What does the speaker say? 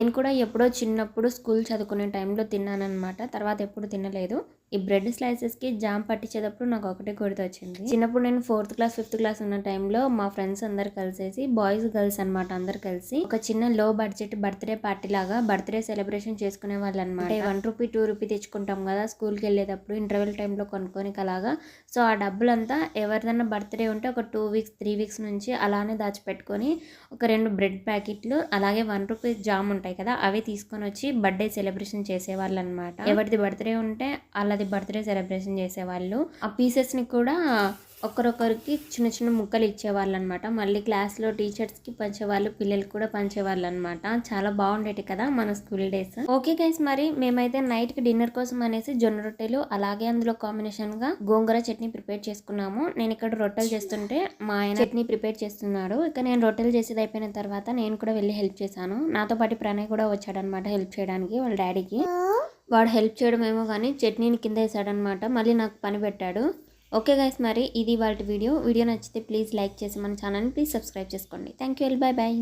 నేను కూడా ఎప్పుడో చిన్నప్పుడు స్కూల్ చదువుకునే టైంలో తిన్నానన్నమాట. తర్వాత ఎప్పుడు తినలేదు. ఈ బ్రెడ్ స్లైసెస్కి జామ్ పట్టించేటప్పుడు నాకు ఒకటే గుర్తొచ్చింది. చిన్నప్పుడు నేను 4th క్లాస్ 5th క్లాస్ ఉన్న టైంలో మా ఫ్రెండ్స్ అందరు కలిసేసి బాయ్స్ గర్ల్స్ అనమాట అందరు కలిసి ఒక చిన్న లో బడ్జెట్ బర్త్డే పార్టీ లాగా బర్త్డే సెలబ్రేషన్ చేసుకునే వాళ్ళు అనమాట. 1 రూపీ 2 రూపీ తెచ్చుకుంటాం కదా స్కూల్కి వెళ్ళేటప్పుడు ఇంటర్వెల్ టైంలో కొనుక్కొని అలాగా. సో ఆ డబ్బులంతా ఎవరిదన్నా బర్త్డే ఉంటే ఒక 2 వీక్స్ 3 వీక్స్ నుంచి అలానే దాచిపెట్టుకొని ఒక 2 బ్రెడ్ ప్యాకెట్లు అలాగే 1 రూపీ జామ్ ఉంటాయి కదా అవి తీసుకొని వచ్చి బర్త్డే సెలబ్రేషన్ చేసేవాళ్ళు అనమాట. ఎవరిది బర్త్డే ఉంటే అలా బర్త్డే సెలబ్రేషన్ చేసేవాళ్ళు. ఆ పీసెస్ని కూడా ఒకరొకరికి చిన్న చిన్న ముక్కలు ఇచ్చేవాళ్ళు అనమాట. మళ్ళీ క్లాస్లో టీచర్స్కి పంచేవాళ్ళు, పిల్లలకి కూడా పంచేవాళ్ళు అనమాట. చాలా బాగుండేది కదా మన స్కూల్ డేస్. ఓకే గైస్, మరి మేమైతే నైట్కి డిన్నర్ కోసం అనేసి జొన్న రొట్టెలు అలాగే అందులో కాంబినేషన్గా గోంగూర చట్నీ ప్రిపేర్ చేసుకున్నాము. నేను ఇక్కడ రొట్టెలు చేస్తుంటే మా ఆయన చట్నీ ప్రిపేర్ చేస్తున్నాడు. ఇక నేను రొట్టెలు చేసేది అయిపోయిన తర్వాత నేను కూడా వెళ్ళి హెల్ప్ చేశాను. నాతో పాటు ప్రణయ్ కూడా వచ్చాడనమాట హెల్ప్ చేయడానికి వాళ్ళ డాడీకి. వాడు హెల్ప్ చేయడం ఏమో కానీ చట్నీని కింద వేసాడనమాట. మళ్ళీ నాకు పని పెట్టాడు. ఓకే గైస్, మరి ఇది వాళ్ళ వీడియో నచ్చితే ప్లీజ్ లైక్ చేసి మన ఛానల్ని ప్లీజ్ సబ్స్క్రైబ్ చేసుకోండి. Thank you. Bye bye.